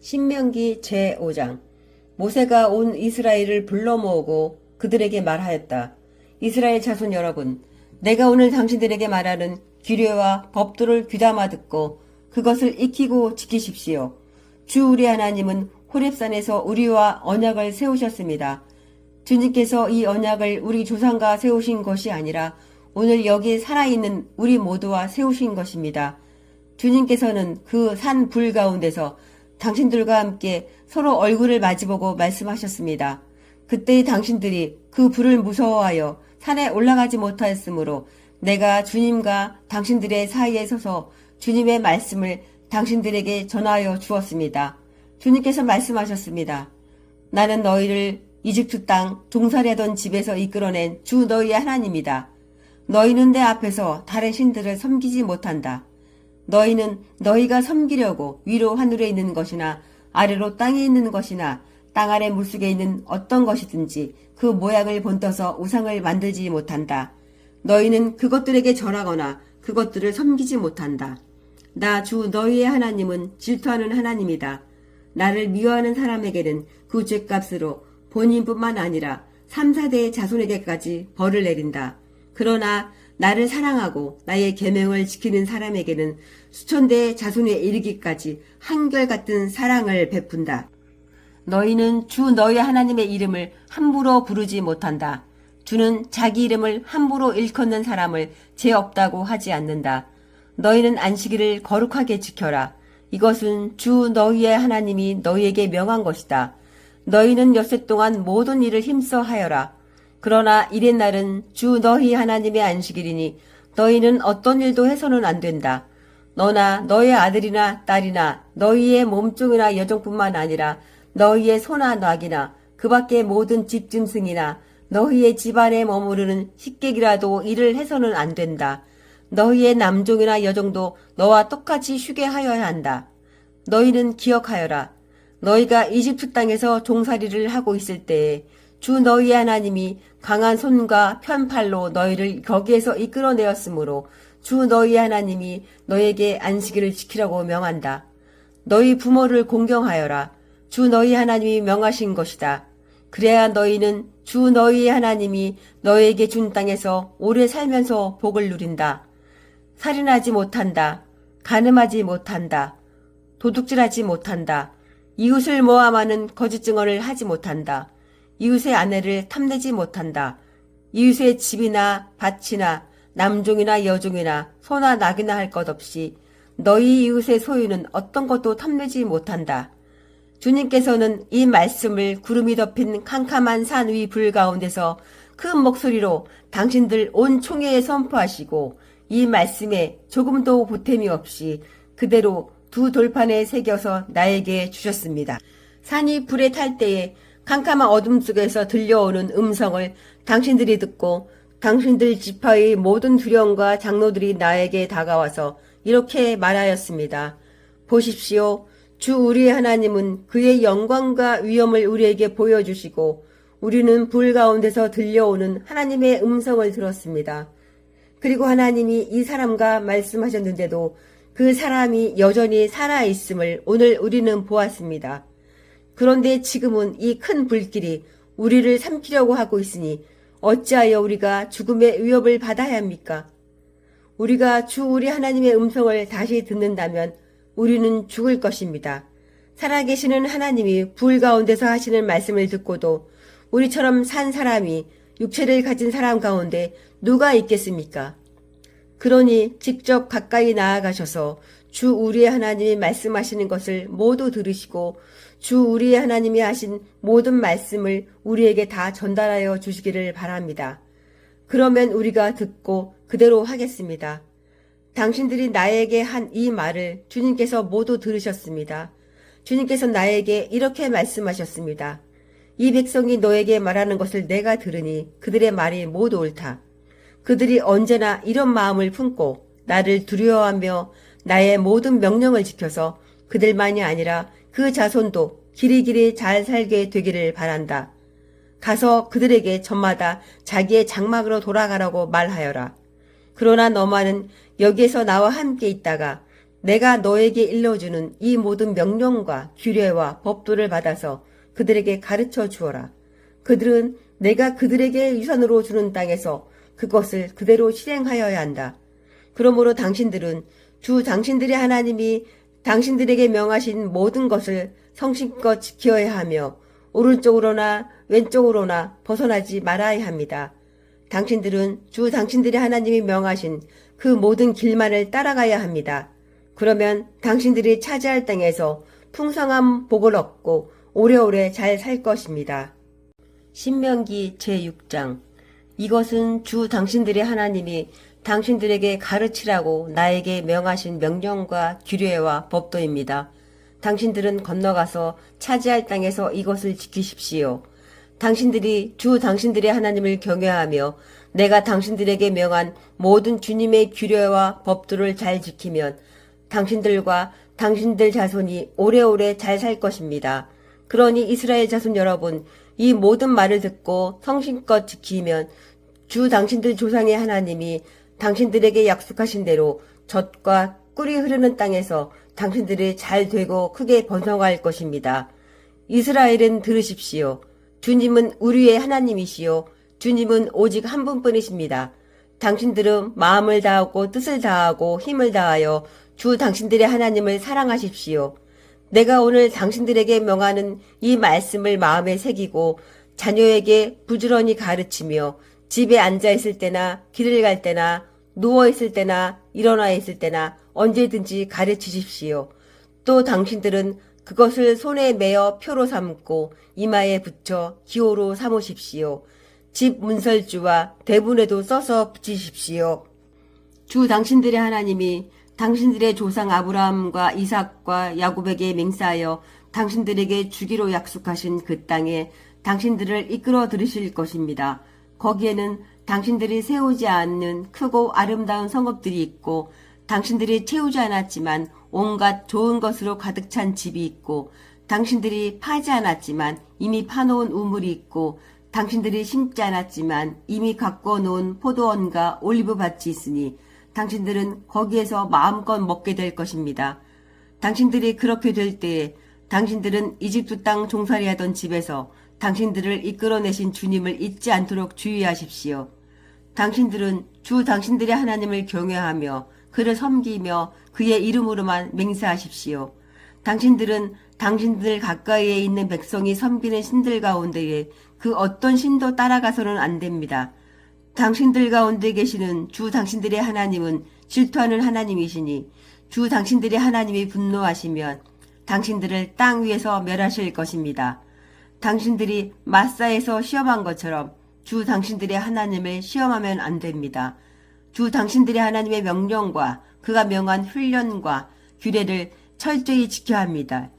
신명기 제5장. 모세가 온 이스라엘을 불러 모으고 그들에게 말하였다. 이스라엘 자손 여러분, 내가 오늘 당신들에게 말하는 규례와 법도를 귀담아 듣고 그것을 익히고 지키십시오. 주 우리 하나님은 호렙산에서 우리와 언약을 세우셨습니다. 주님께서 이 언약을 우리 조상과 세우신 것이 아니라 오늘 여기 살아있는 우리 모두와 세우신 것입니다. 주님께서는 그 산 불 가운데서 당신들과 함께 서로 얼굴을 마주보고 말씀하셨습니다. 그때 당신들이 그 불을 무서워하여 산에 올라가지 못하였으므로 내가 주님과 당신들의 사이에 서서 주님의 말씀을 당신들에게 전하여 주었습니다. 주님께서 말씀하셨습니다. 나는 너희를 이집트 땅 종살이하던 집에서 이끌어낸 주 너희의 하나님이다. 너희는 내 앞에서 다른 신들을 섬기지 못한다. 너희는 너희가 섬기려고 위로 하늘에 있는 것이나 아래로 땅에 있는 것이나 땅 아래 물속에 있는 어떤 것이든지 그 모양을 본떠서 우상을 만들지 못한다. 너희는 그것들에게 절하거나 그것들을 섬기지 못한다. 나 주 너희의 하나님은 질투하는 하나님이다. 나를 미워하는 사람에게는 그 죄값으로 본인뿐만 아니라 3, 4대의 자손에게까지 벌을 내린다. 그러나 나를 사랑하고 나의 계명을 지키는 사람에게는 수천 대의 자손에 이르기까지 한결같은 사랑을 베푼다. 너희는 주 너희 하나님의 이름을 함부로 부르지 못한다. 주는 자기 이름을 함부로 일컫는 사람을 죄 없다고 하지 않는다. 너희는 안식일을 거룩하게 지켜라. 이것은 주 너희의 하나님이 너희에게 명한 것이다. 너희는 엿새 동안 모든 일을 힘써 하여라. 그러나 이른 날은 주 너희 하나님의 안식일이니 너희는 어떤 일도 해서는 안 된다. 너나 너의 아들이나 딸이나 너희의 몸종이나 여종뿐만 아니라 너희의 소나 낙이나 그 밖의 모든 집짐승이나 너희의 집안에 머무르는 식객이라도 일을 해서는 안 된다. 너희의 남종이나 여종도 너와 똑같이 쉬게 하여야 한다. 너희는 기억하여라. 너희가 이집트 땅에서 종살이를 하고 있을 때에 주 너희의 하나님이 강한 손과 편팔로 너희를 거기에서 이끌어내었으므로 주 너희의 하나님이 너희에게 안식일을 지키라고 명한다. 너희 부모를 공경하여라. 주 너희 하나님이 명하신 것이다. 그래야 너희는 주 너희의 하나님이 너희에게 준 땅에서 오래 살면서 복을 누린다. 살인하지 못한다. 간음하지 못한다. 도둑질하지 못한다. 이웃을 모함하는 거짓 증언을 하지 못한다. 이웃의 아내를 탐내지 못한다. 이웃의 집이나 밭이나 남종이나 여종이나 소나 낙이나 할 것 없이 너희 이웃의 소유는 어떤 것도 탐내지 못한다. 주님께서는 이 말씀을 구름이 덮인 캄캄한 산 위 불 가운데서 큰 목소리로 당신들 온 총회에 선포하시고 이 말씀에 조금도 보탬이 없이 그대로 두 돌판에 새겨서 나에게 주셨습니다. 산이 불에 탈 때에 캄캄한 어둠 속에서 들려오는 음성을 당신들이 듣고 당신들 지파의 모든 두령과 장로들이 나에게 다가와서 이렇게 말하였습니다. 보십시오. 주 우리의 하나님은 그의 영광과 위엄을 우리에게 보여주시고 우리는 불 가운데서 들려오는 하나님의 음성을 들었습니다. 그리고 하나님이 이 사람과 말씀하셨는데도 그 사람이 여전히 살아있음을 오늘 우리는 보았습니다. 그런데 지금은 이 큰 불길이 우리를 삼키려고 하고 있으니 어찌하여 우리가 죽음의 위협을 받아야 합니까? 우리가 주 우리 하나님의 음성을 다시 듣는다면 우리는 죽을 것입니다. 살아계시는 하나님이 불 가운데서 하시는 말씀을 듣고도 우리처럼 산 사람이 육체를 가진 사람 가운데 누가 있겠습니까? 그러니 직접 가까이 나아가셔서 주 우리의 하나님이 말씀하시는 것을 모두 들으시고 주 우리의 하나님이 하신 모든 말씀을 우리에게 다 전달하여 주시기를 바랍니다. 그러면 우리가 듣고 그대로 하겠습니다. 당신들이 나에게 한 이 말을 주님께서 모두 들으셨습니다. 주님께서 나에게 이렇게 말씀하셨습니다. 이 백성이 너에게 말하는 것을 내가 들으니 그들의 말이 모두 옳다. 그들이 언제나 이런 마음을 품고 나를 두려워하며 나의 모든 명령을 지켜서 그들만이 아니라 그 자손도 길이길이 잘 살게 되기를 바란다. 가서 그들에게 저마다 자기의 장막으로 돌아가라고 말하여라. 그러나 너만은 여기에서 나와 함께 있다가 내가 너에게 일러주는 이 모든 명령과 규례와 법도를 받아서 그들에게 가르쳐 주어라. 그들은 내가 그들에게 유산으로 주는 땅에서 그것을 그대로 실행하여야 한다. 그러므로 당신들은 주 당신들의 하나님이 당신들에게 명하신 모든 것을 성심껏 지켜야 하며 오른쪽으로나 왼쪽으로나 벗어나지 말아야 합니다. 당신들은 주 당신들의 하나님이 명하신 그 모든 길만을 따라가야 합니다. 그러면 당신들이 차지할 땅에서 풍성한 복을 얻고 오래오래 잘 살 것입니다. 신명기 제6장. 이것은 주 당신들의 하나님이 당신들에게 가르치라고 나에게 명하신 명령과 규례와 법도입니다. 당신들은 건너가서 차지할 땅에서 이것을 지키십시오. 당신들이 주 당신들의 하나님을 경외하며 내가 당신들에게 명한 모든 주님의 규례와 법도를 잘 지키면 당신들과 당신들 자손이 오래오래 잘 살 것입니다. 그러니 이스라엘 자손 여러분, 이 모든 말을 듣고 성심껏 지키면 주 당신들 조상의 하나님이 당신들에게 약속하신 대로 젖과 꿀이 흐르는 땅에서 당신들이 잘 되고 크게 번성할 것입니다. 이스라엘은 들으십시오. 주님은 우리의 하나님이시요. 주님은 오직 한 분뿐이십니다. 당신들은 마음을 다하고 뜻을 다하고 힘을 다하여 주 당신들의 하나님을 사랑하십시오. 내가 오늘 당신들에게 명하는 이 말씀을 마음에 새기고 자녀에게 부지런히 가르치며 집에 앉아 있을 때나 길을 갈 때나 누워 있을 때나 일어나 있을 때나 언제든지 가르치십시오. 또 당신들은 그것을 손에 매어 표로 삼고 이마에 붙여 기호로 삼으십시오. 집 문설주와 대문에도 써서 붙이십시오. 주 당신들의 하나님이 당신들의 조상 아브라함과 이삭과 야곱에게 맹세하여 당신들에게 주기로 약속하신 그 땅에 당신들을 이끌어 들으실 것입니다. 거기에는 당신들이 세우지 않는 크고 아름다운 성읍들이 있고 당신들이 채우지 않았지만 온갖 좋은 것으로 가득 찬 집이 있고 당신들이 파지 않았지만 이미 파놓은 우물이 있고 당신들이 심지 않았지만 이미 가꾸어 놓은 포도원과 올리브 밭이 있으니 당신들은 거기에서 마음껏 먹게 될 것입니다. 당신들이 그렇게 될 때에 당신들은 이집트 땅 종살이하던 집에서 당신들을 이끌어내신 주님을 잊지 않도록 주의하십시오. 당신들은 주 당신들의 하나님을 경외하며 그를 섬기며 그의 이름으로만 맹세하십시오. 당신들은 당신들 가까이에 있는 백성이 섬기는 신들 가운데에 그 어떤 신도 따라가서는 안 됩니다. 당신들 가운데 계시는 주 당신들의 하나님은 질투하는 하나님이시니 주 당신들의 하나님이 분노하시면 당신들을 땅 위에서 멸하실 것입니다. 당신들이 마사에서 시험한 것처럼 주 당신들의 하나님을 시험하면 안 됩니다. 주 당신들의 하나님의 명령과 그가 명한 훈련과 규례를 철저히 지켜야 합니다.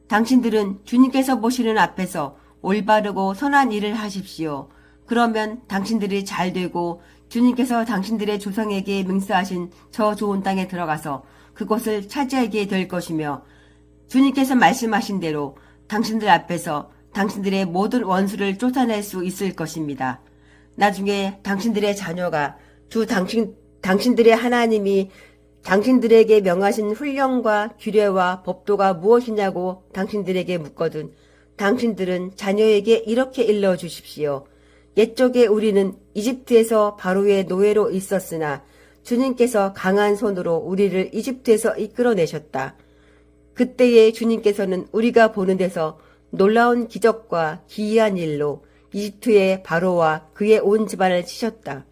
당신들은 주님께서 보시는 앞에서 올바르고 선한 일을 하십시오. 그러면 당신들이 잘 되고 주님께서 당신들의 조상에게 맹세하신 저 좋은 땅에 들어가서 그곳을 차지하게 될 것이며 주님께서 말씀하신 대로 당신들 앞에서 당신들의 모든 원수를 쫓아낼 수 있을 것입니다. 나중에 당신들의 자녀가 주 당신들의 하나님이 당신들에게 명하신 훈련과 규례와 법도가 무엇이냐고 당신들에게 묻거든 당신들은 자녀에게 이렇게 일러주십시오. 옛적에 우리는 이집트에서 바로의 노예로 있었으나 주님께서 강한 손으로 우리를 이집트에서 이끌어내셨다. 그때에 주님께서는 우리가 보는 데서 놀라운 기적과 기이한 일로 이집트의 바로와 그의 온 집안을 치셨다.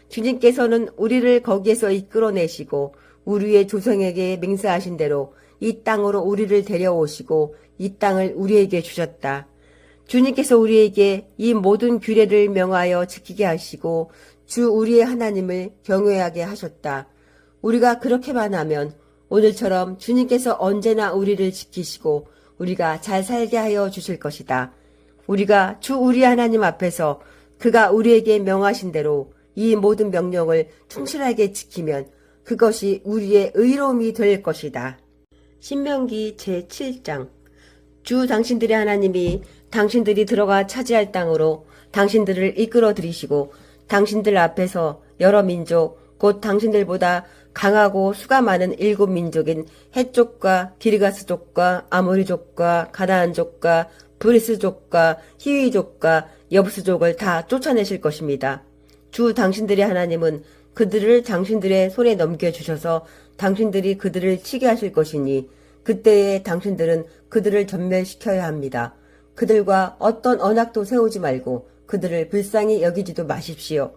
주님께서는 우리를 거기에서 이끌어내시고 우리의 조상에게 맹세하신 대로 이 땅으로 우리를 데려오시고 이 땅을 우리에게 주셨다. 주님께서 우리에게 이 모든 규례를 명하여 지키게 하시고 주 우리의 하나님을 경외하게 하셨다. 우리가 그렇게만 하면 오늘처럼 주님께서 언제나 우리를 지키시고 우리가 잘 살게 하여 주실 것이다. 우리가 주 우리 하나님 앞에서 그가 우리에게 명하신 대로 이 모든 명령을 충실하게 지키면 그것이 우리의 의로움이 될 것이다. 신명기 제7장. 주 당신들의 하나님이 당신들이 들어가 차지할 땅으로 당신들을 이끌어 들이시고 당신들 앞에서 여러 민족 곧 당신들보다 강하고 수가 많은 7민족인 헷족과 기르가스족과 아모리족과 가나안족과 브리스족과 히위족과 여부스족을 다 쫓아내실 것입니다. 주 당신들의 하나님은 그들을 당신들의 손에 넘겨주셔서 당신들이 그들을 치게 하실 것이니 그때에 당신들은 그들을 전멸시켜야 합니다. 그들과 어떤 언약도 세우지 말고 그들을 불쌍히 여기지도 마십시오.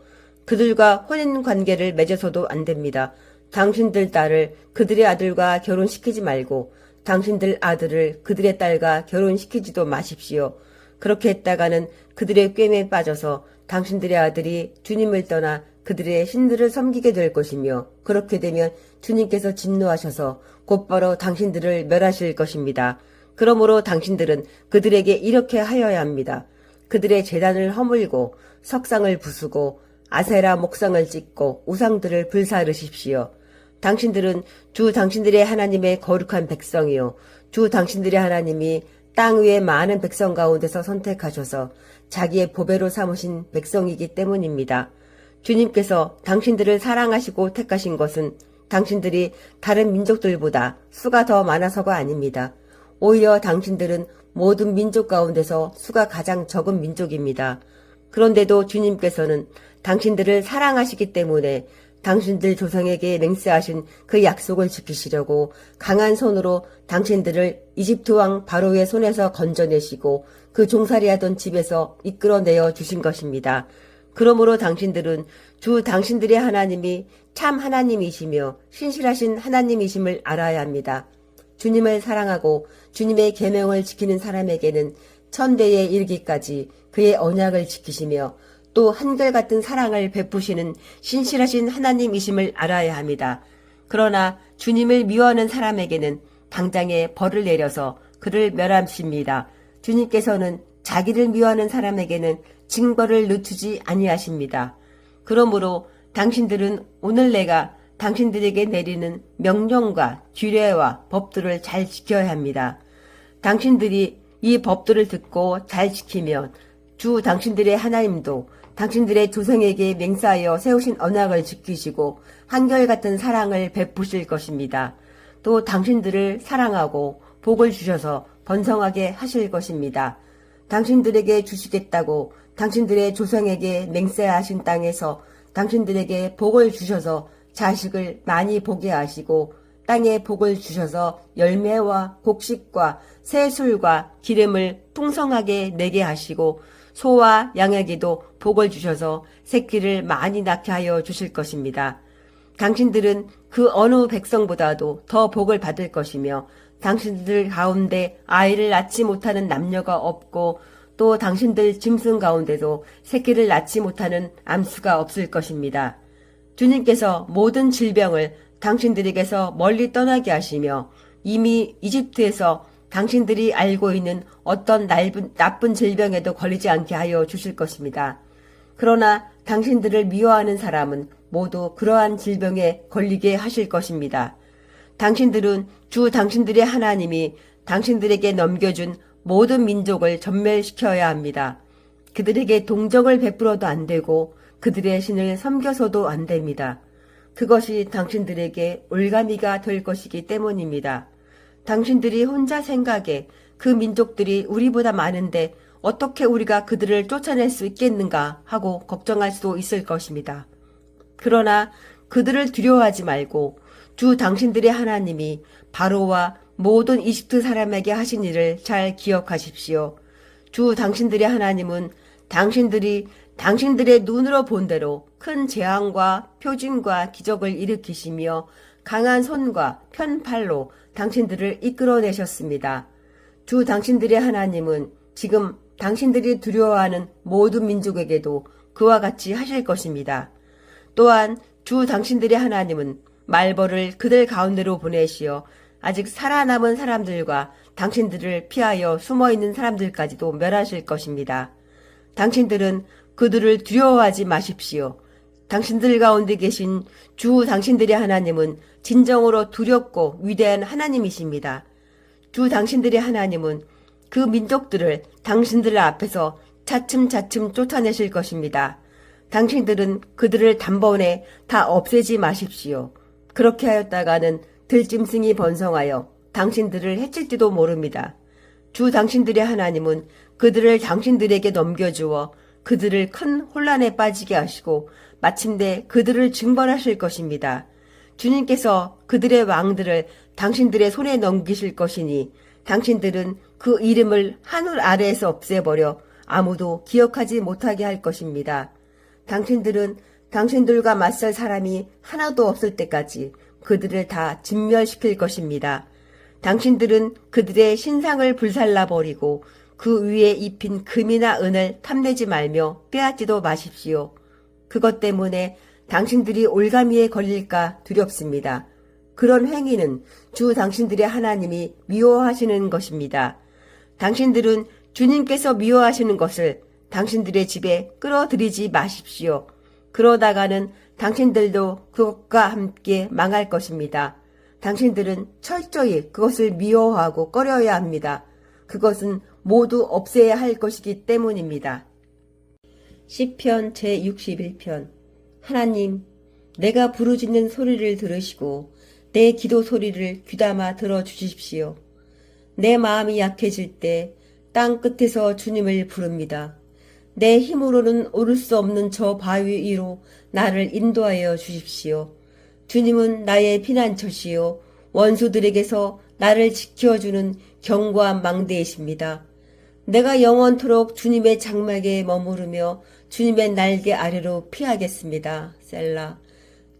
그들과 혼인관계를 맺어서도 안 됩니다. 당신들 딸을 그들의 아들과 결혼시키지 말고 당신들 아들을 그들의 딸과 결혼시키지도 마십시오. 그렇게 했다가는 그들의 꾀에 빠져서 당신들의 아들이 주님을 떠나 그들의 신들을 섬기게 될 것이며 그렇게 되면 주님께서 진노하셔서 곧바로 당신들을 멸하실 것입니다. 그러므로 당신들은 그들에게 이렇게 하여야 합니다. 그들의 제단을 허물고 석상을 부수고 아세라 목상을 찍고 우상들을 불사르십시오. 당신들은 주 당신들의 하나님의 거룩한 백성이요 주 당신들의 하나님이 땅 위의 많은 백성 가운데서 선택하셔서 자기의 보배로 삼으신 백성이기 때문입니다. 주님께서 당신들을 사랑하시고 택하신 것은 당신들이 다른 민족들보다 수가 더 많아서가 아닙니다. 오히려 당신들은 모든 민족 가운데서 수가 가장 적은 민족입니다. 그런데도 주님께서는 당신들을 사랑하시기 때문에 당신들 조상에게 맹세하신 그 약속을 지키시려고 강한 손으로 당신들을 이집트 왕 바로의 손에서 건져내시고 그 종살이하던 집에서 이끌어내어 주신 것입니다. 그러므로 당신들은 주 당신들의 하나님이 참 하나님이시며 신실하신 하나님이심을 알아야 합니다. 주님을 사랑하고 주님의 계명을 지키는 사람에게는 천대에 이르기까지 그의 언약을 지키시며 또 한결같은 사랑을 베푸시는 신실하신 하나님이심을 알아야 합니다. 그러나 주님을 미워하는 사람에게는 당장에 벌을 내려서 그를 멸하십니다. 주님께서는 자기를 미워하는 사람에게는 징벌을 늦추지 아니하십니다. 그러므로 당신들은 오늘 내가 당신들에게 내리는 명령과 규례와 법들을 잘 지켜야 합니다. 당신들이 이 법들을 듣고 잘 지키면 주 당신들의 하나님도 당신들의 조상에게 맹세하여 세우신 언약을 지키시고 한결같은 사랑을 베푸실 것입니다. 또 당신들을 사랑하고 복을 주셔서 번성하게 하실 것입니다. 당신들에게 주시겠다고 당신들의 조상에게 맹세하신 땅에서 당신들에게 복을 주셔서 자식을 많이 보게 하시고 땅에 복을 주셔서 열매와 곡식과 새술과 기름을 풍성하게 내게 하시고 소와 양에게도 복을 주셔서 새끼를 많이 낳게 하여 주실 것입니다. 당신들은 그 어느 백성보다도 더 복을 받을 것이며 당신들 가운데 아이를 낳지 못하는 남녀가 없고 또 당신들 짐승 가운데도 새끼를 낳지 못하는 암수가 없을 것입니다. 주님께서 모든 질병을 당신들에게서 멀리 떠나게 하시며 이미 이집트에서 당신들이 알고 있는 어떤 나쁜 질병에도 걸리지 않게 하여 주실 것입니다. 그러나 당신들을 미워하는 사람은 모두 그러한 질병에 걸리게 하실 것입니다. 당신들은 주 당신들의 하나님이 당신들에게 넘겨준 모든 민족을 전멸시켜야 합니다. 그들에게 동정을 베풀어도 안 되고 그들의 신을 섬겨서도 안 됩니다. 그것이 당신들에게 올가미가 될 것이기 때문입니다. 당신들이 혼자 생각에 그 민족들이 우리보다 많은데 어떻게 우리가 그들을 쫓아낼 수 있겠는가 하고 걱정할 수도 있을 것입니다. 그러나 그들을 두려워하지 말고 주 당신들의 하나님이 바로와 모든 이집트 사람에게 하신 일을 잘 기억하십시오. 주 당신들의 하나님은 당신들이 당신들의 눈으로 본 대로 큰 재앙과 표징과 기적을 일으키시며 강한 손과 편팔로 당신들을 이끌어내셨습니다. 주 당신들의 하나님은 지금 당신들이 두려워하는 모든 민족에게도 그와 같이 하실 것입니다. 또한 주 당신들의 하나님은 말벌을 그들 가운데로 보내시어 아직 살아남은 사람들과 당신들을 피하여 숨어있는 사람들까지도 멸하실 것입니다. 당신들은 그들을 두려워하지 마십시오. 당신들 가운데 계신 주 당신들의 하나님은 진정으로 두렵고 위대한 하나님이십니다. 주 당신들의 하나님은 그 민족들을 당신들 앞에서 차츰차츰 쫓아내실 것입니다. 당신들은 그들을 단번에 다 없애지 마십시오. 그렇게 하였다가는 들짐승이 번성하여 당신들을 해칠지도 모릅니다. 주 당신들의 하나님은 그들을 당신들에게 넘겨주어 그들을 큰 혼란에 빠지게 하시고 마침내 그들을 징벌하실 것입니다. 주님께서 그들의 왕들을 당신들의 손에 넘기실 것이니 당신들은 그 이름을 하늘 아래에서 없애버려 아무도 기억하지 못하게 할 것입니다. 당신들은 당신들과 맞설 사람이 하나도 없을 때까지 그들을 다 진멸시킬 것입니다. 당신들은 그들의 신상을 불살라버리고 그 위에 입힌 금이나 은을 탐내지 말며 빼앗지도 마십시오. 그것 때문에 당신들이 올가미에 걸릴까 두렵습니다. 그런 행위는 주 당신들의 하나님이 미워하시는 것입니다. 당신들은 주님께서 미워하시는 것을 당신들의 집에 끌어들이지 마십시오. 그러다가는 당신들도 그것과 함께 망할 것입니다. 당신들은 철저히 그것을 미워하고 꺼려야 합니다. 그것은 모두 없애야 할 것이기 때문입니다. 시편 제61편. 하나님, 내가 부르짖는 소리를 들으시고 내 기도 소리를 귀담아 들어주십시오. 내 마음이 약해질 때 땅 끝에서 주님을 부릅니다. 내 힘으로는 오를 수 없는 저 바위 위로 나를 인도하여 주십시오. 주님은 나의 피난처시요 원수들에게서 나를 지켜주는 견고한 망대이십니다. 내가 영원토록 주님의 장막에 머무르며 주님의 날개 아래로 피하겠습니다. 셀라.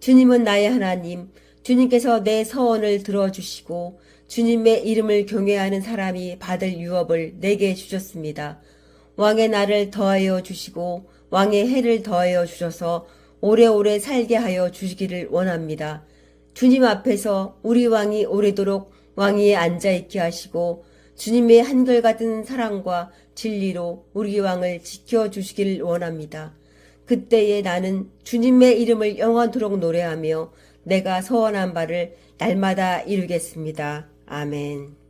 주님은 나의 하나님, 주님께서 내 서원을 들어주시고 주님의 이름을 경외하는 사람이 받을 유업을 내게 주셨습니다. 왕의 날을 더하여 주시고 왕의 해를 더하여 주셔서 오래오래 살게 하여 주시기를 원합니다. 주님 앞에서 우리 왕이 오래도록 왕위에 앉아있게 하시고 주님의 한결같은 사랑과 진리로 우리 왕을 지켜주시기를 원합니다. 그때에 나는 주님의 이름을 영원토록 노래하며 내가 서원한 바를 날마다 이루겠습니다. 아멘.